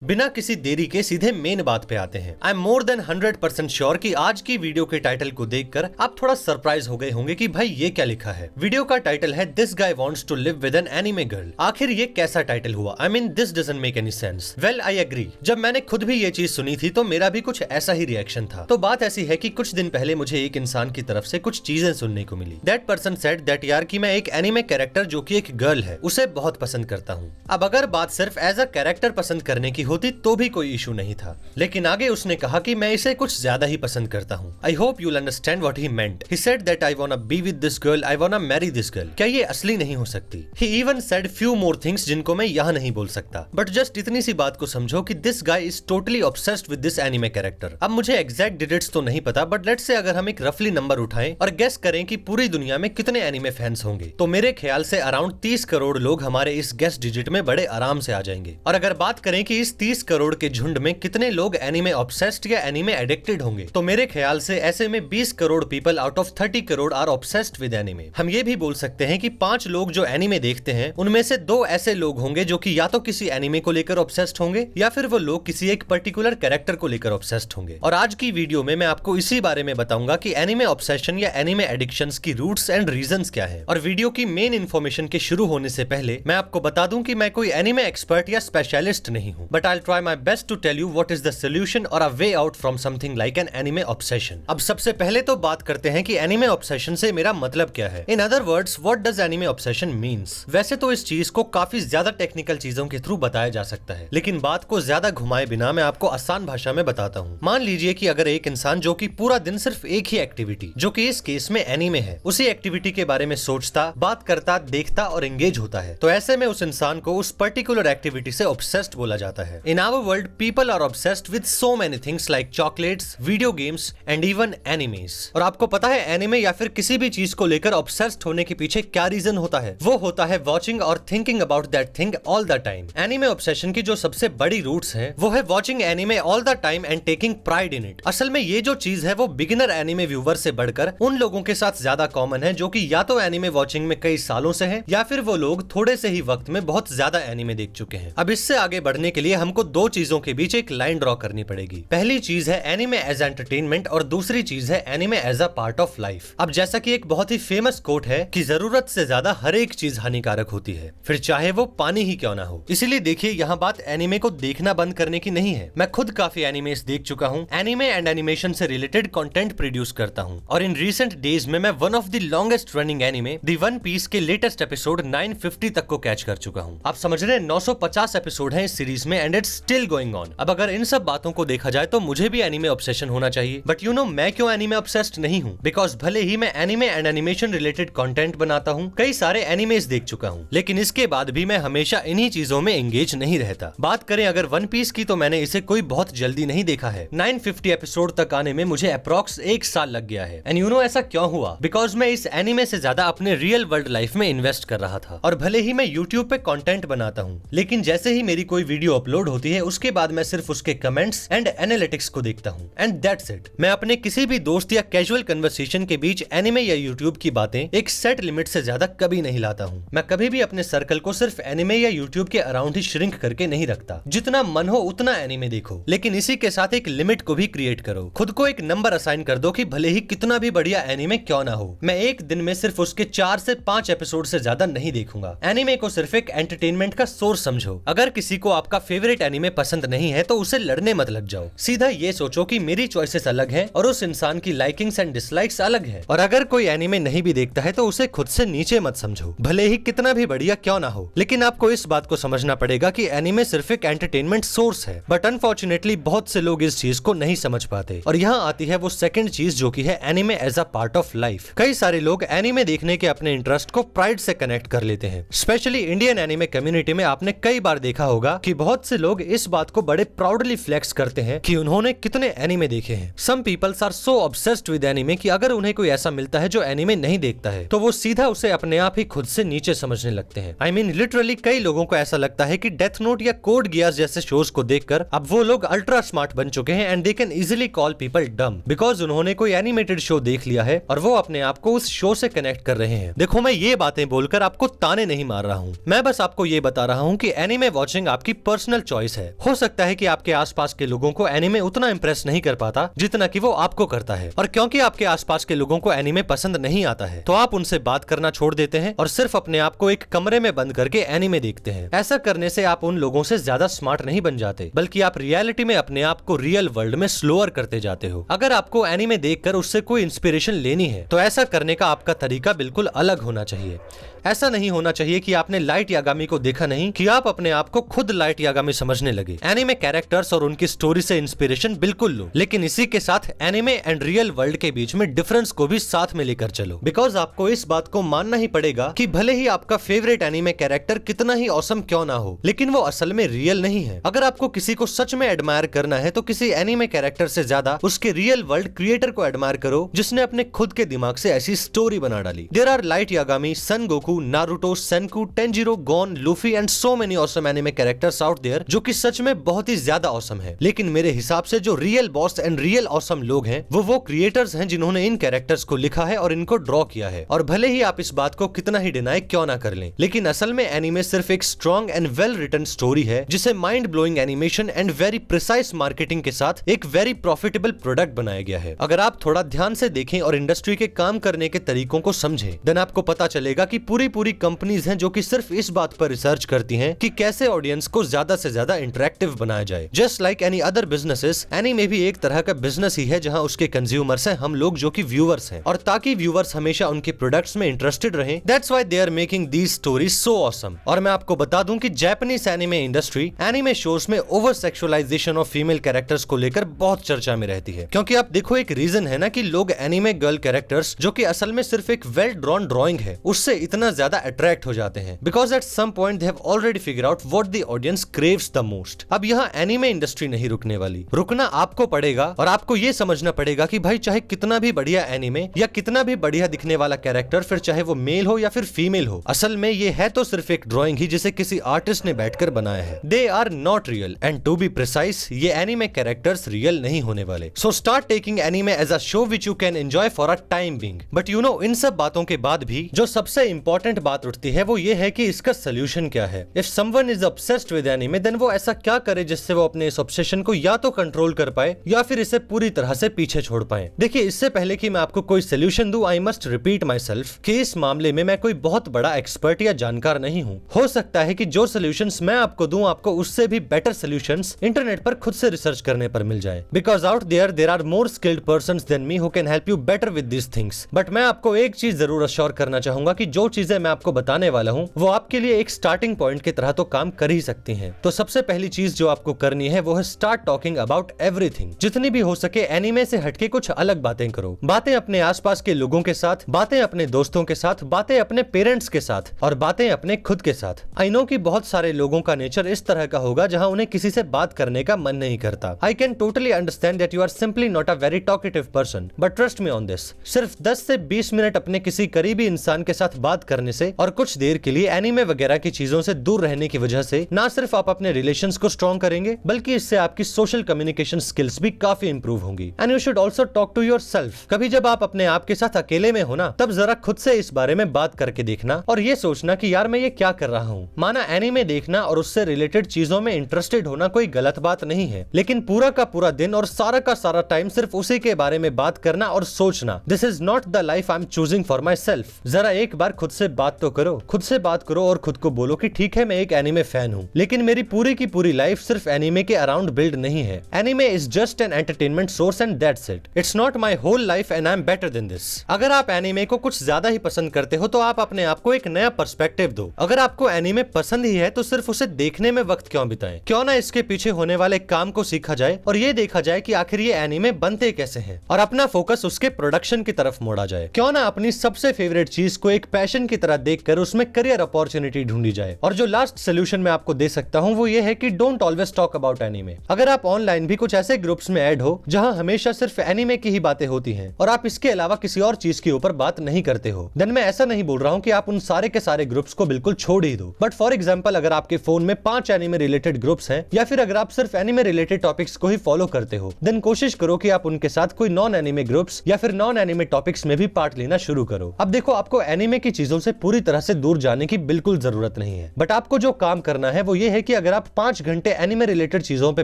बिना किसी देरी के सीधे मेन बात पे आते हैं। I am more than 100% sure कि आज की वीडियो के टाइटल को देखकर आप थोड़ा सरप्राइज हो गए होंगे कि भाई ये क्या लिखा है। वीडियो का टाइटल है this guy wants to live with an anime girl. आखिर ये कैसा टाइटल हुआ? I mean this doesn't make any sense. Well I agree. जब मैंने खुद भी ये चीज सुनी थी तो मेरा भी कुछ ऐसा ही रिएक्शन था। तो बात ऐसी है कि कुछ दिन पहले मुझे एक इंसान की तरफ से कुछ चीजें सुनने को मिली। दैट पर्सन सेड दैट यार कि मैं एक एनीमे कैरेक्टर जो कि एक गर्ल है उसे बहुत पसंद करता हूँ। अब अगर बात सिर्फ एज अ कैरेक्टर पसंद करने की होती तो भी कोई इशू नहीं था, लेकिन आगे उसने कहा कि मैं इसे कुछ ज्यादा ही पसंद करता हूँ। I hope you'll understand what he meant. He said that I wanna be with this girl, I wanna marry this girl. क्या ये असली नहीं हो सकती? He even said few more things जिनको मैं यहाँ नहीं बोल सकता, बट जस्ट इतनी सी बात को समझो कि this guy is totally obsessed with this anime character. अब मुझे एग्जैक्ट डिटेल्स तो नहीं पता, बट लेट्स से अगर हम एक रफली नंबर उठाएं और गेस करें कि पूरी दुनिया में कितने एनीमे फैंस होंगे, तो मेरे ख्याल से अराउंड 30 करोड़ लोग हमारे इस गेस डिजिट में बड़े आराम से आ जाएंगे। और अगर बात करें कि इस 30 करोड़ के झुंड में कितने लोग एनीमे ऑब्सेस्ड या एनीमे एडिक्टेड होंगे, तो मेरे ख्याल से ऐसे में 20 करोड़ पीपल आउट ऑफ 30 करोड़ आर ऑब्सेस्ड विद एनीमे। हम ये भी बोल सकते हैं कि 5 लोग जो एनीमे देखते हैं उनमें से 2 ऐसे लोग होंगे जो कि या तो किसी एनीमे को लेकर ऑब्सेस्ड होंगे या फिर वो लोग किसी एक पर्टिकुलर कैरेक्टर को लेकर ऑब्सेस्ड होंगे। और आज की वीडियो में मैं आपको इसी बारे में बताऊंगा कि एनीमे ऑब्सेशन या एनीमे एडिक्शंस की रूट्स एंड रीजंस क्या है। और वीडियो की मेन इन्फॉर्मेशन के शुरू होने से पहले मैं आपको बता दूं कि मैं कोई एनीमे एक्सपर्ट या स्पेशलिस्ट नहीं हूं, but I will try my best to tell you what is the solution और a way out from something like an anime obsession. अब सबसे पहले तो बात करते हैं कि एनीमे ऑब्सेशन से मेरा मतलब क्या है। In other words what does anime obsession means. वैसे तो इस चीज को काफी ज्यादा टेक्निकल चीजों के थ्रू बताया जा सकता है, लेकिन बात को ज्यादा घुमाए बिना मैं आपको आसान भाषा में बताता हूँ। मान लीजिए कि अगर एक इंसान जो कि पूरा दिन सिर्फ एक ही एक्टिविटी, जो कि इस केस में एनीमे है, उसी एक्टिविटी के बारे में सोचता, बात करता, देखता और एंगेज होता है, तो ऐसे में उस इंसान को उस पर्टिकुलर एक्टिविटी से ऑब्सेस्ड बोला जाता है। In our world people are obsessed with so many things like chocolates, video games and even animes. और आपको पता है एनिमे या फिर किसी भी चीज को लेकर ऑब्सेस्ड होने के पीछे क्या रीजन होता है? वो होता है वॉचिंग और thinking about that thing all the time. Anime obsession की जो सबसे बड़ी रूट्स हैं वो है watching anime all the time and taking pride in it. असल में ये जो चीज है वो बिगिनर एनिमे व्यूवर से बढ़कर उन लोगों के साथ ज्यादा कॉमन है जो कि या तो एनिमे वॉचिंग में कई सालों से है या फिर वो लोग थोड़े से ही वक्त में बहुत ज्यादा एनिमे देख चुके हैं। अब इससे आगे बढ़ने के लिए हमको 2 चीजों के बीच एक लाइन ड्रॉ करनी पड़ेगी। पहली चीज है एनिमे एज एंटरटेनमेंट और दूसरी चीज है anime as a part of life. अब जैसा कि एक बहुत ही फेमस कोट है कि जरूरत से ज्यादा हर एक चीज हानिकारक होती है, फिर चाहे वो पानी ही क्यों ना हो। इसीलिए देखिए यहाँ बात एनिमे को देखना बंद करने की नहीं है। मैं खुद काफी एनिमेस देख चुका हूँ, एनिमे एंड एनिमेशन से रिलेटेड कंटेंट प्रोड्यूस करता हूँ, और इन रिसेंट डेज में मैं one of the longest running anime the One Piece के लेटेस्ट एपिसोड 950 तक को कैच कर चुका हूँ। आप समझ रहे हैं 950 एपिसोड है इस सीरीज में and it's still going on. अब अगर इन सब बातों को देखा जाए तो मुझे भी एनीमे ऑब्सेशन होना चाहिए, बट यू नो मैं क्यों एनीमे ऑब्सेस्ड नहीं हूँ? बिकॉज भले ही मैं anime and animation related content बनाता हूँ, कई सारे एनिमेस देख चुका हूँ, लेकिन इसके बाद भी मैं हमेशा इन्हीं चीजों में एंगेज नहीं रहता। बात करें अगर वन पीस की, तो मैंने इसे कोई बहुत जल्दी नहीं देखा है। 950 एपिसोड तक आने में मुझे अप्रॉक्स 1 साल लग गया है। एंड यू नो ऐसा क्यों हुआ? बिकॉज मैं इस एनीमे से ज्यादा अपने रियल वर्ल्ड लाइफ में इन्वेस्ट कर रहा था। और भले ही मैं यूट्यूब पे कंटेंट बनाता हूँ, लेकिन जैसे ही मेरी कोई वीडियो अपलोड होती है उसके बाद मैं सिर्फ उसके कमेंट्स एंड एनालिटिक्स को देखता हूँ एंड दैट्स इट। मैं अपने किसी भी दोस्त या कैजुअल कन्वर्सेशन के बीच एनिमे या यूट्यूब की बातें एक सेट लिमिट से ज्यादा कभी नहीं लाता हूँ। मैं कभी भी अपने सर्कल को सिर्फ एनिमे या यूट्यूब के अराउंड ही श्रिंक करके नहीं रखता। जितना मन हो उतना एनिमे देखो, लेकिन इसी के साथ एक लिमिट को भी क्रिएट करो। खुद को एक नंबर असाइन कर दो कि भले ही कितना भी बढ़िया एनिमे क्यों ना हो, मैं एक दिन में सिर्फ उसके 4 से 5 एपिसोड से ज्यादा नहीं देखूंगा। एनिमे को सिर्फ एक एंटरटेनमेंट का सोर्स समझो। अगर किसी को आपका फेवरेट एनिमे पसंद नहीं है तो उसे लड़ने मत लग जाओ। सीधा ये सोचो कि मेरी चॉइसेस अलग हैं और उस इंसान की लाइकिंग्स एंड डिसलाइक्स अलग है। और अगर कोई एनिमे नहीं भी देखता है तो उसे खुद से नीचे मत समझो, भले ही कितना भी बढ़िया क्यों ना हो। लेकिन आपको इस बात को समझना पड़ेगा कि एनिमे सिर्फ एक एंटरटेनमेंट सोर्स है, बट अनफॉर्चुनेटली बहुत से लोग इस चीज को नहीं समझ पाते। और यहाँ आती है वो सेकंड चीज जो कि है anime as a part of life. कई सारे लोग एनिमे देखने के अपने इंटरेस्ट को प्राइड से कनेक्ट कर लेते हैं। स्पेशली इंडियन एनिमे कम्युनिटी में आपने कई बार देखा होगा कि बहुत से लोग इस बात को बड़े प्राउडली फ्लेक्स करते हैं कि उन्होंने कितने एनिमे देखे हैं। Some peoples are so obsessed with anime कि अगर उन्हें कोई ऐसा मिलता है जो एनिमे नहीं देखता है तो वो सीधा उसे अपने आप ही खुद से नीचे समझने लगते हैं। आई मीन लिटरली कई लोगों को ऐसा लगता है कि डेथ नोट या कोड गियर्स जैसे शोज को देखकर अब वो लोग अल्ट्रा स्मार्ट बन चुके हैं and they can easily call people डम बिकॉज उन्होंने कोई एनिमेटेड शो देख लिया है और वो अपने आप को उस शो से कनेक्ट कर रहे हैं। देखो मैं ये बातें बोलकर आपको ताने नहीं मार रहा हूँ, मैं बस आपको ये बता रहा हूँ कि एनिमे वॉचिंग आपकी पर्सनल चॉइस है। हो सकता है कि आपके आसपास के लोगों को एनीमे उतना इंप्रेस नहीं कर पाता जितना कि वो आपको करता है, और क्योंकि आपके आसपास के लोगों को एनीमे पसंद नहीं आता है तो आप उनसे बात करना छोड़ देते हैं और सिर्फ अपने आप को एक कमरे में बंद करके एनीमे देखते हैं। ऐसा करने से आप उन लोगों से ज्यादा स्मार्ट नहीं बन जाते, बल्कि आप रियलिटी में अपने आप को रियल वर्ल्ड में स्लोअर करते जाते हो। अगर आपको एनीमे देखकर उससे कोई इंस्पिरेशन लेनी है तो ऐसा करने का आपका तरीका बिल्कुल अलग होना चाहिए। ऐसा नहीं होना चाहिए कि आपने लाइट यागामी को देखा नहीं कि आप अपने आप को खुद लाइट यागामी समझने लगे। एनीमे कैरेक्टर्स और उनकी स्टोरी से इंस्पिरेशन बिल्कुल लो, लेकिन इसी के साथ एनीमे एंड रियल वर्ल्ड के बीच में डिफरेंस को भी साथ में लेकर चलो। बिकॉज आपको इस बात को मानना ही पड़ेगा कि भले ही आपका फेवरेट एनीमे कैरेक्टर कितना ही ऑसम क्यों ना हो, लेकिन वो असल में रियल नहीं है। अगर आपको किसी को सच में एडमायर करना है तो किसी एनीमे कैरेक्टर से ज्यादा उसके रियल वर्ल्ड क्रिएटर को एडमायर करो, जिसने अपने खुद के दिमाग से ऐसी स्टोरी बना डाली। There are Light Yagami, Son Goku, Naruto, Senku, Tanjiro, Gon, Luffy and so many awesome anime characters out there जो कि सच में बहुत ही ज्यादा ऑसम है। लेकिन मेरे हिसाब से जो real boss and real awesome लोग हैं वो क्रिएटर्स हैं जिन्होंने इन कैरेक्टर्स को लिखा है और इनको ड्रॉ किया है। और भले ही आप इस बात को कितना ही डिनाई क्यों ना कर लें, लेकिन असल में एनिमे सिर्फ एक strong and well written story है जिसे mind blowing animation and very precise marketing के साथ एक वेरी प्रॉफिटेबल प्रोडक्ट बनाया गया है। अगर आप थोड़ा ध्यान से देखें और इंडस्ट्री के काम करने के तरीकों को समझें, देन आपको पता चलेगा कि पूरी कंपनीज हैं जो कि सिर्फ इस बात पर रिसर्च करती हैं कि कैसे ऑडियंस को ज्यादा से ज्यादा इंटरेक्टिव बनाया जाए। Just like any other businesses, anime भी एक तरह का बिजनेस ही है जहां उसके कंज्यूमर्स हैं हम लोग जो कि व्यूअर्स हैं, और ताकि व्यूअर्स हमेशा उनके प्रोडक्ट्स में इंटरेस्टेड रहें, that's why they are making these stories so awesome. और मैं आपको बता दूं कि Japanese anime industry anime shows में over sexualization of female characters को लेकर बहुत चर्चा में रहती है, क्योंकि आप देखो एक रीजन है ना कि लोग एनीमे गर्ल कैरेक्टर्स जो कि असल में सिर्फ एक वेल ड्रॉन ड्राइंग है उससे इतना ज्यादा अट्रैक्ट हो जाते हैं, because at some point they have already figure out what the audience craves the most. अब यहाँ एनीमे इंडस्ट्री नहीं रुकने वाली, रुकना आपको पड़ेगा और आपको ये समझना पड़ेगा कि भाई चाहे कितना भी बढ़िया एनीमे या कितना भी बढ़िया दिखने वाला कैरेक्टर, फिर चाहे वो मेल हो या फिर फीमेल हो, असल में ये है तो सिर्फ एक ड्राइंग ही जिसे किसी आर्टिस्ट ने बैठकर बनाया है। They are not real and to be precise ये एनीमे कैरेक्टर्स रियल नहीं होने वाले। So start taking anime as a show which you can enjoy for a time being. But you know इन सब बातों के बाद भी जो सबसे इंपॉर्टेंट बात उठती है वो ये है कि इसका सोल्यूशन क्या है। If someone is obsessed with anime then वो ऐसा क्या करे जिससे वो अपने इस ऑब्सेशन को या तो कंट्रोल कर पाए या फिर इसे पूरी तरह से पीछे छोड़ पाए। देखिए इससे पहले कि मैं आपको कोई सोल्यूशन दूं, I must repeat my self कि इस मामले में मैं कोई बहुत बड़ा एक्सपर्ट या जानकार नहीं हूँ। हो सकता है कि जो सोल्यूशंस मैं आपको दूं आपको उससे भी बेटर सोल्यूशंस इंटरनेट पर खुद से रिसर्च करने पर मिल जाए, because out there are more skilled persons than me who can help you better with this things. But मैं आपको एक चीज जरूर अश्योर करना चाहूंगा कि जो चीजें मैं आपको बताने वाला हूँ वो आपके लिए एक स्टार्टिंग पॉइंट की तरह तो काम कर ही सकती हैं। तो सबसे पहली चीज जो आपको करनी है वो है स्टार्ट टॉकिंग अबाउट एवरीथिंग। जितनी भी हो सके एनीमे से हटके कुछ अलग बातें करो। बातें अपने आसपास के लोगों के साथ, बातें अपने दोस्तों के साथ, बातें अपने पेरेंट्स के साथ और बातें अपने खुद के साथ। आई नो कि बहुत सारे लोगों का नेचर इस तरह का होगा जहां उन्हें किसी से बात करने का मन नहीं करता। I can totally understand that you are simply not a very talkative person, but trust me on this. सिर्फ 10 से 20 मिनट अपने किसी करीबी इंसान के साथ बात करने से और कुछ देर के लिए एनीमे वगैरह की चीजों से दूर रहने की वजह से ना सिर्फ आप अपने रिलेशंस को स्ट्रॉन्ग करेंगे बल्कि इससे आपकी सोशल कम्युनिकेशन स्किल्स भी काफी इंप्रूव होंगी। And you should also talk to yourself. कभी जब आप अपने आप के साथ अकेले में हो ना, तब जरा खुद से इस बारे में बात करके देखना और ये सोचना कि यार मैं ये क्या कर रहा हूँ। माना एनीमे देखना और उससे रिलेटेड चीजों में इंटरेस्टेड होना कोई गलत बात नहीं है, लेकिन पूरा का पूरा दिन और सारा का सारा टाइम सिर्फ उसी के बारे में बात करना और सोचना, this is not the life I am choosing for my self. जरा एक बार खुद से बात तो करो, खुद से बात करो और खुद को बोलो कि ठीक है मैं एक एनीमे फैन हूँ, लेकिन मेरी पूरी की पूरी लाइफ सिर्फ एनीमे के अराउंड बिल्ड नहीं है। Anime is just an entertainment source and that's it. It's not my whole life and I am better than this. अगर आप एनीमे को कुछ ज्यादा ही पसंद करते हो तो आप अपने आप को एक नया पर्सपेक्टिव दो। अगर आपको एनीमे पसंद ही है तो सिर्फ उसे देखने में वक्त क्यों बिताएं? क्यों ना इसके पीछे होने वाले काम को सीखा जाए और ये देखा जाए कि आखिर ये एनीमे बनते कैसे हैं और अपना फोकस उसके प्रोडक्शन की तरफ मोड़ा जाए। क्यों ना अपनी सबसे फेवरेट चीज को एक पैशन की तरह देखकर उसमें करियर अपॉर्चुनिटी ढूंढी जाए। और जो लास्ट सोल्यूशन मैं आपको दे सकता हूँ वो ये है कि don't always talk about anime. अगर आप ऑनलाइन भी कुछ ऐसे ग्रुप्स में ऐड हो जहां हमेशा सिर्फ एनीमे की ही बातें होती हैं और आप इसके अलावा किसी और चीज के ऊपर बात नहीं करते हो, देन मैं ऐसा नहीं बोल रहा हूं कि आप उन सारे के सारे ग्रुप्स को बिल्कुल छोड़ ही दो। बट फॉर एग्जांपल अगर आपके फोन में 5 एनीमे रिलेटेड ग्रुप्स हैं या फिर अगर आप सिर्फ एनीमे रिलेटेड टॉपिक्स को ही फॉलो करते हो, देन कोशिश करो कि आप उनके साथ कोई नॉन एनीमे ग्रुप्स या फिर नॉन एनीमे टॉपिक्स में भी पार्ट लेना शुरू करो। अब देखो आपको एनीमे की चीजों से पूरी तरह से दूर जाने की बिल्कुल जरूरत नहीं है, बट आपको जो काम करना है वो ये है कि अगर आप 5 घंटे एनिमे रिलेटेड चीजों पे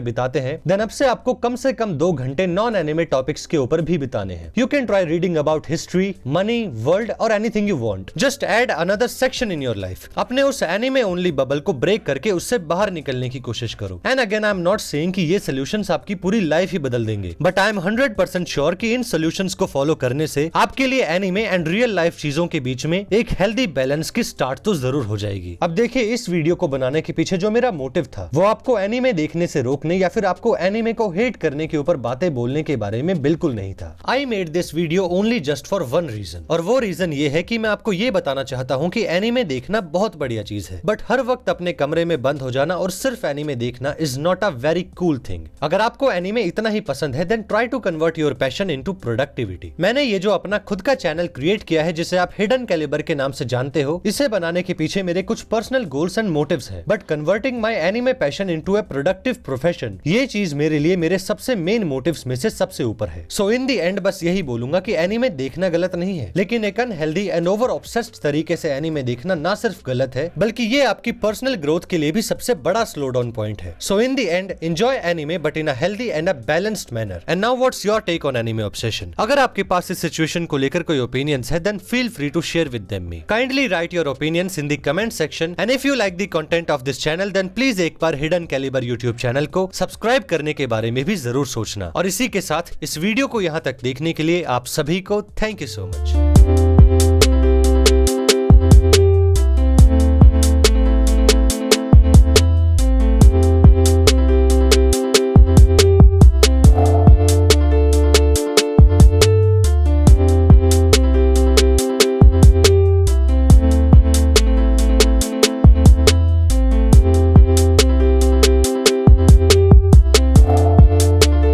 बिताते हैं, देन अब से आपको कम से कम 2 घंटे नॉन एनिमे टॉपिक्स के ऊपर भी बिताने हैं। You can try reading about history, money, world और anything you want. Just add another section in your life. अपने उस एनिमे ओनली बबल को ब्रेक करके उससे बाहर निकलने की कोशिश करो। And again I am not saying कि ये सॉल्यूशंस आपकी पूरी लाइफ ही बदल देंगे, बट आई एम 100% श्योर कि इन सॉल्यूशंस को फॉलो करने से आपके लिए एनिमे एंड रियल लाइफ चीजों के बीच में एक हेल्दी बैलेंस की स्टार्ट तो जरूर हो जाएगी। अब देखिए, इस वीडियो को बनाने के पीछे जो मेरा मोटिव था वो आपको एनिमे देखने से रोकने या फिर आपको एनिमे को हेट करने के ऊपर बातें बोलने के बारे में बिल्कुल नहीं था। I made this video only just for one reason, और वो रीजन ये है कि मैं आपको ये बताना चाहता हूँ कि एनिमे देखना बहुत बढ़िया चीज है, बट हर वक्त अपने कमरे में बंद हो जाना और सिर्फ एनिमे देखना is not a very cool thing. अगर आपको एनिमे इतना ही पसंद है then try to convert your passion into productivity. मैंने ये जो अपना खुद का चैनल क्रिएट किया है जिसे आप हिडन कैलिबर के नाम से जानते हो, इसे बनाने के पीछे मेरे कुछ पर्सनल गोल्स एंड मोटिव्स हैं, but converting my anime passion into a productive profession, ये चीज मेरे लिए मेरे सबसे मेन मोटिव्स में से सबसे ऊपर है। सो इन द एंड बस यही बोलूंगा कि एनिमे देखना गलत नहीं है, लेकिन एक अनहेल्दी एंड ओवर ऑब्सेस्ड तरीके से एनिमे देखना ना सिर्फ गलत है बल्कि ये आपकी पर्सनल ग्रोथ के लिए भी सबसे बड़ा स्लो डाउन पॉइंट है। So in the end enjoy anime but in a healthy and a balanced manner. And now what's your take on anime obsession? अगर आपके पास इस सिचुएशन को लेकर कोई ओपिनियंस है then feel free to share with them me. Kindly write your opinions in the comment section, and if you like the content of this channel then please एक बार Hidden Caliber YouTube channel को subscribe करने के बारे में भी जरूर सोचना। और इसी के साथ इस वीडियो को यहाँ तक देखने के लिए आप सभी को थैंक यू सो मच।